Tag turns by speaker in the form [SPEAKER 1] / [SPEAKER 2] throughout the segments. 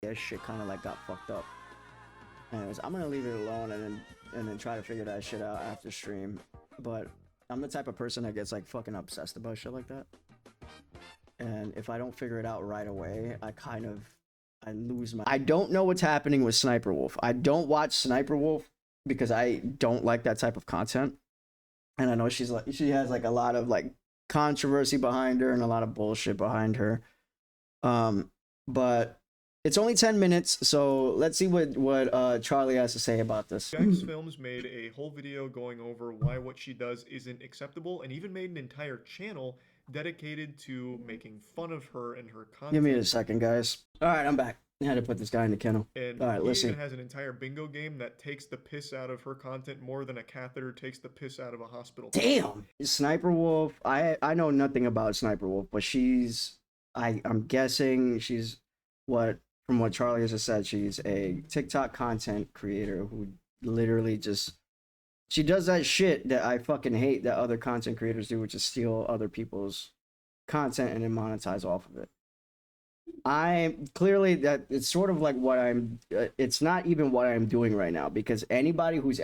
[SPEAKER 1] That shit kind of like got fucked up. Anyways, I'm gonna leave it alone and then try to figure that shit out after stream. But I'm the type of person that gets like fucking obsessed about shit like that. And if I don't figure it out right away, I lose my. I don't know what's happening with Sniperwolf. I don't watch Sniperwolf because I don't like that type of content. And I know she has like a lot of like controversy behind her and a lot of bullshit behind her. But it's only 10 minutes, so let's see what Charlie has to say about this.
[SPEAKER 2] Jacksfilms made a whole video going over why what she does isn't acceptable, and even made an entire channel dedicated to making fun of her and her content.
[SPEAKER 1] Give me a second, guys. All right, I'm back. I had to put this guy in the kennel.
[SPEAKER 2] And
[SPEAKER 1] all right,
[SPEAKER 2] he
[SPEAKER 1] let's see.
[SPEAKER 2] even has an entire bingo game that takes the piss out of her content more than a catheter takes the piss out of a hospital.
[SPEAKER 1] Damn. Sniperwolf. I know nothing about Sniperwolf, but I'm guessing she's from what Charlie has said, she's a TikTok content creator who literally she does that shit that I fucking hate that other content creators do, which is steal other people's content and then monetize off of it. It's sort of like it's not even what I'm doing right now, because anybody who's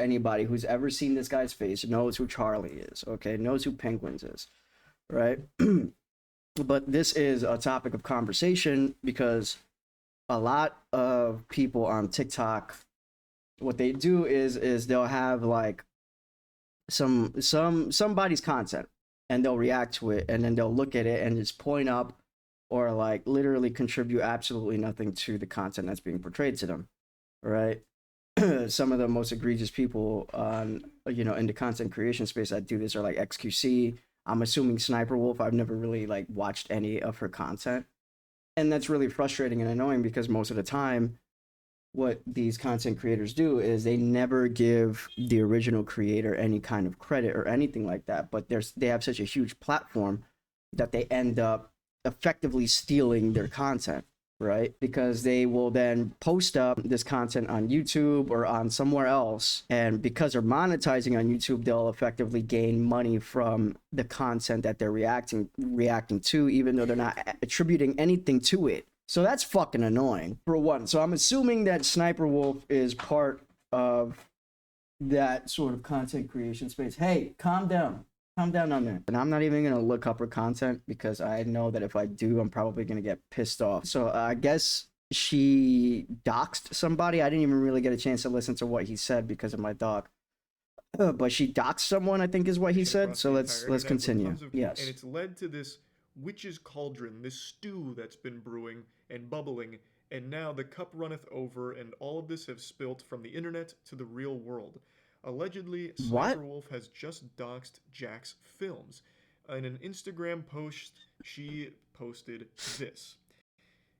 [SPEAKER 1] ever seen this guy's face knows who Charlie is, okay? Knows who Penguins is, right? But this is a topic of conversation because a lot of people on TikTok, what they do is they'll have like somebody's content and they'll react to it, and then they'll look at it and just point up or like literally contribute absolutely nothing to the content that's being portrayed to them, right? Some of the most egregious people on in the content creation space that do this are like XQC. I'm assuming Sniperwolf. I've never really like watched any of her content. And that's really frustrating and annoying because most of the time, what these content creators do is they never give the original creator any kind of credit or anything like that. But they have such a huge platform that they end up effectively stealing their content, right? Because they will then post up this content on YouTube or on somewhere else, and because they're monetizing on YouTube, they'll effectively gain money from the content that they're reacting to, even though they're not attributing anything to it. So that's fucking annoying, for one. So I'm assuming that Sniperwolf is part of that sort of content creation space. Hey, calm down. Calm down on there. And I'm not even going to look up her content because I know that if I do, I'm probably going to get pissed off. So I guess she doxed somebody. I didn't even really get a chance to listen to what he said because of my dog. But she doxed someone, I think is what he said. So let's continue. Yes.
[SPEAKER 2] And it's led to this witch's cauldron, this stew that's been brewing and bubbling. And now the cup runneth over, and all of this have spilt from the internet to the real world. Allegedly, Sniperwolf has just doxed Jacksfilms. In an Instagram post, she posted this.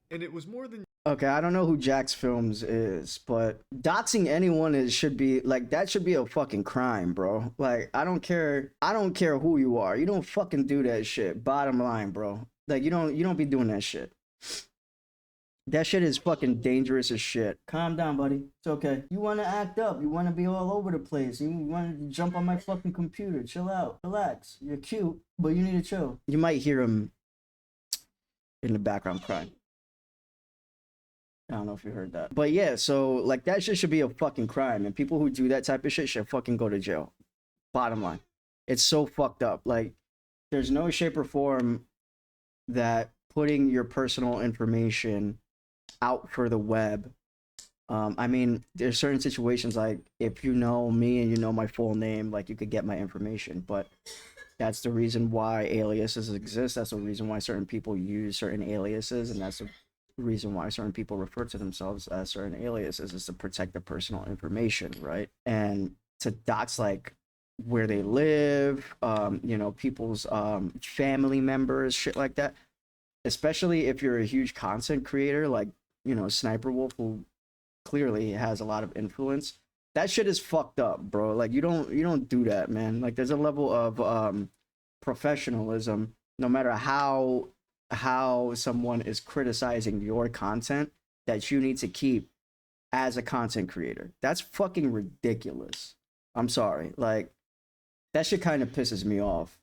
[SPEAKER 2] And it was more than...
[SPEAKER 1] Okay, I don't know who Jacksfilms is, but doxing anyone should be a fucking crime, bro. Like, I don't care who you are. You don't fucking do that shit. Bottom line, bro. Like, you don't be doing that shit. That shit is fucking dangerous as shit. Calm down, buddy. It's okay. You want to act up. You want to be all over the place. You want to jump on my fucking computer. Chill out. Relax. You're cute, but you need to chill. You might hear him in the background crying. I don't know if you heard that. But yeah, so like that shit should be a fucking crime. And people who do that type of shit should fucking go to jail. Bottom line. It's so fucked up. Like, there's no shape or form that putting your personal information out for the web. I mean, there's certain situations like if you know me and you know my full name, like you could get my information, but that's the reason why aliases exist. That's the reason why certain people use certain aliases, and that's the reason why certain people refer to themselves as certain aliases, is to protect their personal information, right? And to dox like where they live, people's family members, shit like that. Especially if you're a huge content creator like, Sniperwolf, who clearly has a lot of influence. That shit is fucked up, bro. Like, you don't do that, man. Like, there's a level of professionalism, no matter how someone is criticizing your content, that you need to keep as a content creator. That's fucking ridiculous. I'm sorry. Like, that shit kind of pisses me off.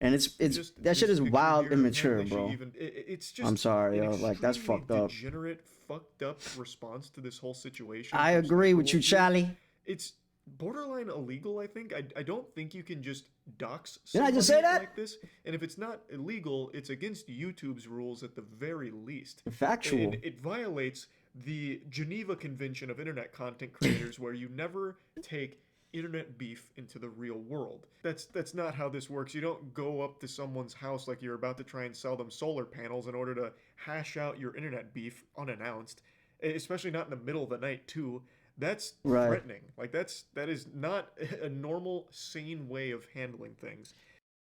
[SPEAKER 1] And it's
[SPEAKER 2] Just
[SPEAKER 1] that shit
[SPEAKER 2] this
[SPEAKER 1] is
[SPEAKER 2] picture
[SPEAKER 1] wild
[SPEAKER 2] here,
[SPEAKER 1] immature,
[SPEAKER 2] apparently she
[SPEAKER 1] bro.
[SPEAKER 2] even it's
[SPEAKER 1] I'm
[SPEAKER 2] just
[SPEAKER 1] sorry,
[SPEAKER 2] an
[SPEAKER 1] yo. Like that's
[SPEAKER 2] extremely
[SPEAKER 1] fucked up.
[SPEAKER 2] degenerate, fucked up response to this whole situation
[SPEAKER 1] I
[SPEAKER 2] from
[SPEAKER 1] agree with you,
[SPEAKER 2] Sniperwolf here.
[SPEAKER 1] Charlie.
[SPEAKER 2] It's borderline illegal, I think. I don't think you can just dox
[SPEAKER 1] Didn't I just say
[SPEAKER 2] somebody
[SPEAKER 1] that?
[SPEAKER 2] like this. And if it's not illegal, it's against YouTube's rules at the very least.
[SPEAKER 1] Factual.
[SPEAKER 2] And it violates the Geneva Convention of Internet Content Creators, where you never take internet beef into the real world. That's not how this works. You don't go up to someone's house like you're about to try and sell them solar panels in order to hash out your internet beef unannounced, especially not in the middle of the night too. That's
[SPEAKER 1] Right.
[SPEAKER 2] threatening. Like that is not a normal, sane way of handling things.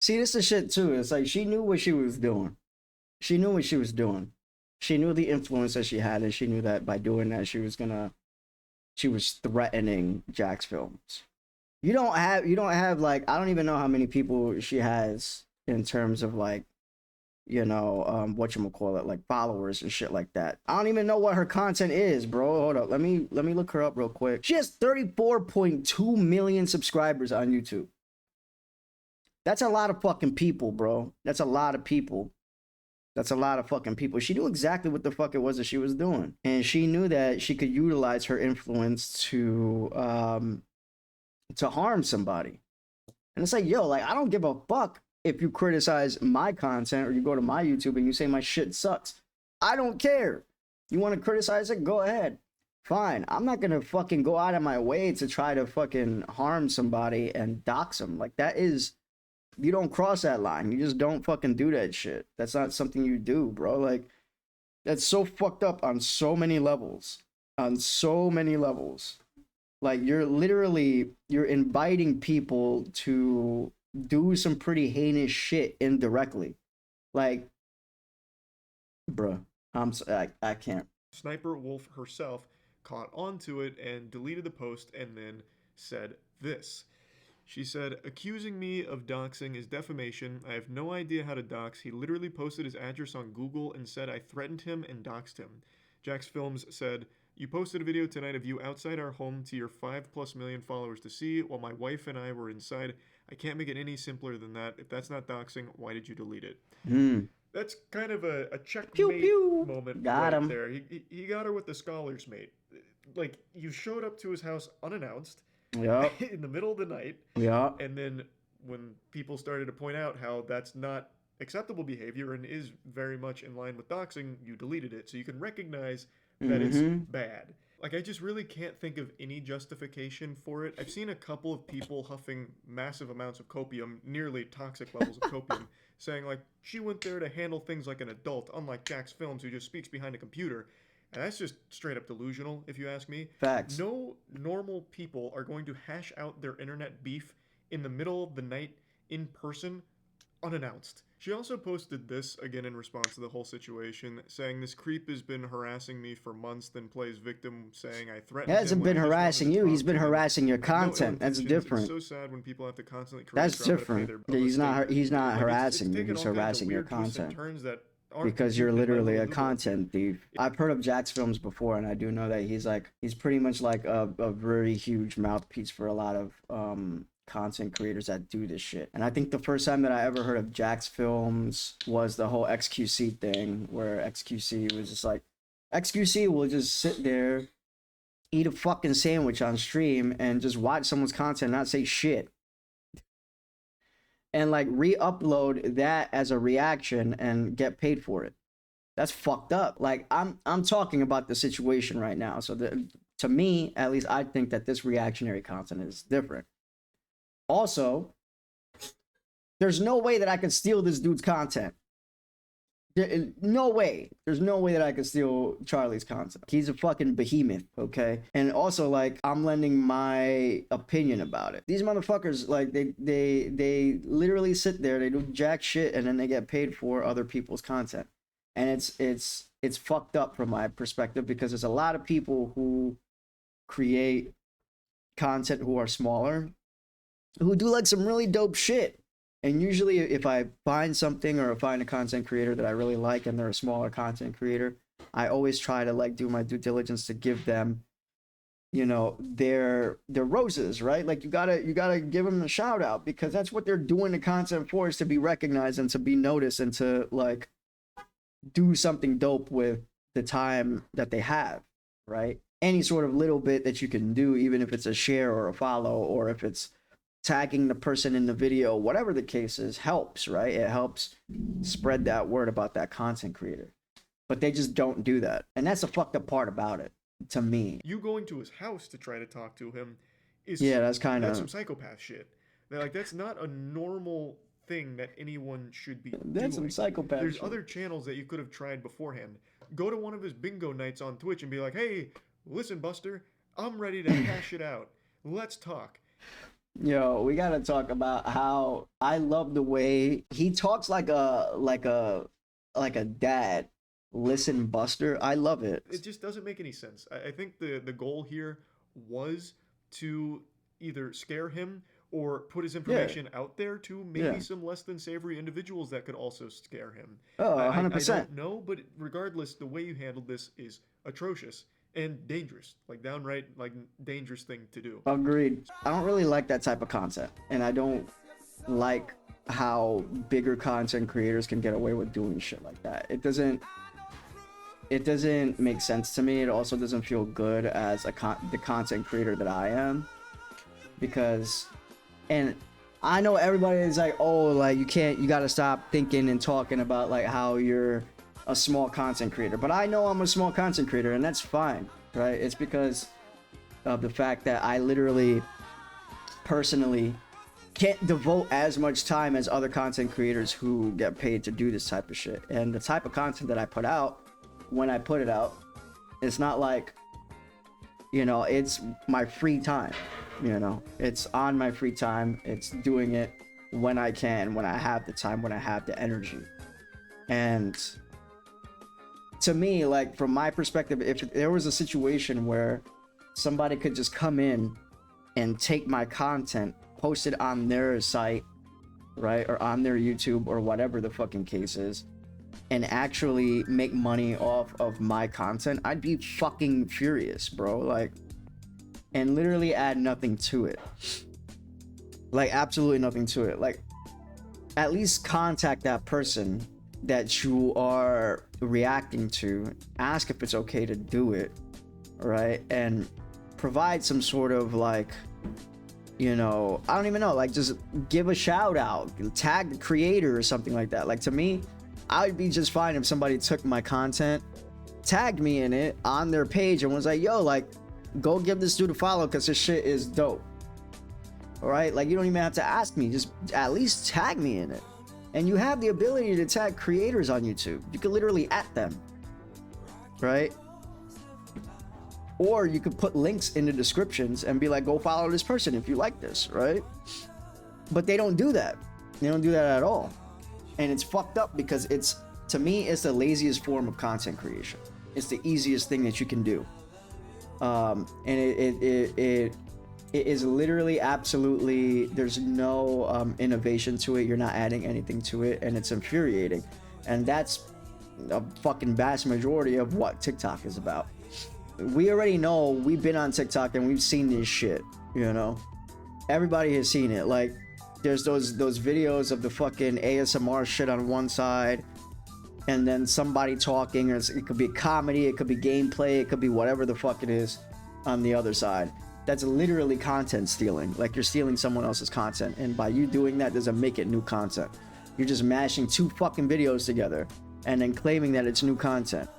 [SPEAKER 1] See, this is shit too. It's like she knew what she was doing. She knew what she was doing. She knew the influence that she had, and she knew that by doing that, she was threatening Jacksfilms. You don't have like, I don't even know how many people she has in terms of like, whatchamacallit, like followers and shit like that. I don't even know what her content is, bro. Hold up. Let me look her up real quick. She has 34.2 million subscribers on YouTube. That's a lot of fucking people, bro. That's a lot of people. That's a lot of fucking people. She knew exactly what the fuck it was that she was doing. And she knew that she could utilize her influence to harm somebody. And it's like, yo, like, I don't give a fuck if you criticize my content or you go to my YouTube and you say my shit sucks. I don't care. You want to criticize it? Go ahead. Fine. I'm not going to fucking go out of my way to try to fucking harm somebody and dox them. Like, that is, you don't cross that line. You just don't fucking do that shit. That's not something you do, bro. Like, that's so fucked up on so many levels. On so many levels. Like, you're inviting people to do some pretty heinous shit indirectly. Like, bruh, I can't.
[SPEAKER 2] Sniperwolf herself caught onto it and deleted the post and then said this. She said, "Accusing me of doxing is defamation. I have no idea how to dox. He literally posted his address on Google and said I threatened him and doxed him." Jacksfilms said, "You posted a video tonight of you outside our home to your 5+ million followers to see while my wife and I were inside. I can't make it any simpler than that. If that's not doxing, why did you delete it?" That's kind of a checkmate
[SPEAKER 1] Pew, pew.
[SPEAKER 2] moment
[SPEAKER 1] Got
[SPEAKER 2] right
[SPEAKER 1] him.
[SPEAKER 2] there. He got her with the scholar's mate. Like, you showed up to his house unannounced
[SPEAKER 1] Yep.
[SPEAKER 2] in the middle of the night.
[SPEAKER 1] Yeah.
[SPEAKER 2] And then when people started to point out how that's not acceptable behavior and is very much in line with doxing, you deleted it. So you can recognize that it's bad. Like, I just really can't think of any justification for it. I've seen a couple of people huffing massive amounts of copium, nearly toxic levels of copium, saying, like, she went there to handle things like an adult, unlike Jacksfilms, who just speaks behind a computer. And that's just straight up delusional, if you ask me.
[SPEAKER 1] Facts.
[SPEAKER 2] No normal people are going to hash out their internet beef in the middle of the night in person unannounced. She also posted this, again in response to the whole situation, saying, "This creep has been harassing me for months," then plays victim, saying, "I threatened him."
[SPEAKER 1] He hasn't been harassing you. He's been harassing your
[SPEAKER 2] I have no ill
[SPEAKER 1] content. That's
[SPEAKER 2] intentions.
[SPEAKER 1] different.
[SPEAKER 2] It's so sad when people have to constantly correct
[SPEAKER 1] That's
[SPEAKER 2] her how to pay
[SPEAKER 1] different.
[SPEAKER 2] their
[SPEAKER 1] He's not
[SPEAKER 2] estate.
[SPEAKER 1] he's not
[SPEAKER 2] Like,
[SPEAKER 1] harassing
[SPEAKER 2] it's
[SPEAKER 1] you.
[SPEAKER 2] taken
[SPEAKER 1] He's
[SPEAKER 2] all kinds of
[SPEAKER 1] harassing your
[SPEAKER 2] weird twists and
[SPEAKER 1] content.
[SPEAKER 2] turns that aren't
[SPEAKER 1] Because you're
[SPEAKER 2] completely
[SPEAKER 1] literally a
[SPEAKER 2] illegal.
[SPEAKER 1] content thief. I've heard of Jacksfilms before, and I do know that he's pretty much like a very huge mouthpiece for a lot of content creators that do this shit. And I think the first time that I ever heard of Jacksfilms was the whole XQC thing, where XQC was just like, XQC will just sit there, eat a fucking sandwich on stream, and just watch someone's content, not say shit. And like re-upload that as a reaction and get paid for it. That's fucked up. Like, I'm talking about the situation right now. So to me, at least, I think that this reactionary content is different. Also, there's no way that I could steal this dude's content. No way. There's no way that I could steal Charlie's content. He's a fucking behemoth, okay? And also, like, I'm lending my opinion about it. These motherfuckers, like, they literally sit there, they do jack shit, and then they get paid for other people's content. And it's fucked up from my perspective, because there's a lot of people who create content who are smaller, who do like some really dope shit. And usually if I find something or find a content creator that I really like and they're a smaller content creator, I always try to like do my due diligence to give them you know, their roses, right? Like you gotta give them a shout out, because that's what they're doing the content for, is to be recognized and to be noticed and to like do something dope with the time that they have, right? Any sort of little bit that you can do, even if it's a share or a follow, or if it's tagging the person in the video, whatever the case is, helps, right? It helps spread that word about that content creator. But they just don't do that. And that's the fucked up part about it, to me.
[SPEAKER 2] You going to his house to try to talk to him is
[SPEAKER 1] Yeah, that's kind
[SPEAKER 2] that's
[SPEAKER 1] of
[SPEAKER 2] some psychopath shit. Like that's not a normal thing that anyone should be
[SPEAKER 1] that's
[SPEAKER 2] doing.
[SPEAKER 1] some psychopath
[SPEAKER 2] There's
[SPEAKER 1] shit.
[SPEAKER 2] other channels that you could have tried beforehand. Go to one of his bingo nights on Twitch and be like, "Hey, listen, Buster, I'm ready to hash it out. Let's talk."
[SPEAKER 1] Yo, we gotta talk about how I love the way he talks like a dad. Listen, Buster, I love it.
[SPEAKER 2] It just doesn't make any sense. I think the goal here was to either scare him or put his information out there to maybe some less than savory individuals that could also scare him.
[SPEAKER 1] Oh,
[SPEAKER 2] I
[SPEAKER 1] 100%.
[SPEAKER 2] don't know, but regardless, the way you handled this is atrocious and dangerous, like downright like dangerous thing to do.
[SPEAKER 1] Agreed. I don't really like that type of content, and I don't like how bigger content creators can get away with doing shit like that. It doesn't make sense to me. It also doesn't feel good as the content creator that I am, because, and I know everybody is like, oh, like you gotta stop thinking and talking about like how you're a small content creator. But I know I'm a small content creator, and that's fine, right? It's because of the fact that I literally personally can't devote as much time as other content creators who get paid to do this type of shit. And the type of content that I put out, when I put it out, it's not like, you know, it's my free time, you know, it's on my free time. It's doing it when I can, when I have the time, when I have the energy. And to me, like from my perspective, if there was a situation where somebody could just come in and take my content, post it on their site, right, or on their YouTube or whatever the fucking case is, and actually make money off of my content, I'd be fucking furious, bro. Like, and literally add nothing to it. Like, absolutely nothing to it. Like, at least contact that person that you are reacting to, ask if it's okay to do it, right? And provide some sort of like, you know, I don't even know, like just give a shout out, tag the creator or something like that. Like to me, I would be just fine if somebody took my content, tagged me in it on their page and was like, yo, like go give this dude a follow because this shit is dope. All right, like you don't even have to ask me, just at least tag me in it. And you have the ability to tag creators on YouTube. You can literally @ them, right? Or you could put links in the descriptions and be like, go follow this person if you like this, right? But they don't do that. They don't do that at all. And it's fucked up because it's, to me, it's the laziest form of content creation. It's the easiest thing that you can do. And it is literally absolutely, there's no innovation to it. You're not adding anything to it, and it's infuriating. And that's a fucking vast majority of what TikTok is about. We already know, we've been on TikTok and we've seen this shit, you know? Everybody has seen it. Like, there's those videos of the fucking ASMR shit on one side, and then somebody talking, or it could be comedy, it could be gameplay, it could be whatever the fuck it is on the other side. That's literally content stealing. Like, you're stealing someone else's content, and by you doing that doesn't make it new content. You're just mashing two fucking videos together and then claiming that it's new content.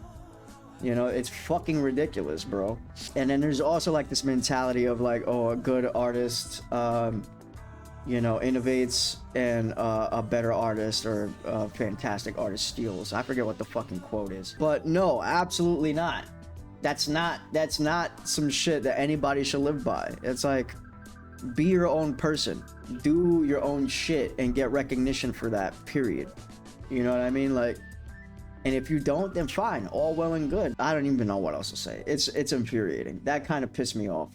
[SPEAKER 1] You know, it's fucking ridiculous, bro. And then there's also like this mentality of like, oh, a good artist, you know, innovates, and a better artist or a fantastic artist steals. I forget what the fucking quote is, but no, absolutely not. That's not some shit that anybody should live by. It's like, be your own person, do your own shit, and get recognition for that, period. You know what I mean? Like, and if you don't, then fine, all well and good. I don't even know what else to say. It's infuriating. That kind of pissed me off.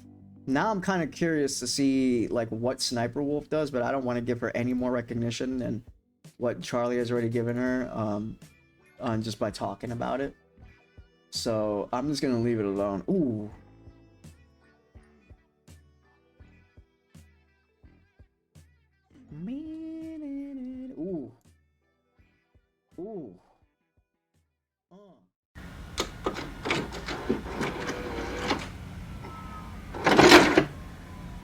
[SPEAKER 1] Now I'm kind of curious to see like what SSSniperwolf does, but I don't want to give her any more recognition than what Charlie has already given her, just by talking about it. So I'm just gonna leave it alone. Ooh, Ooh.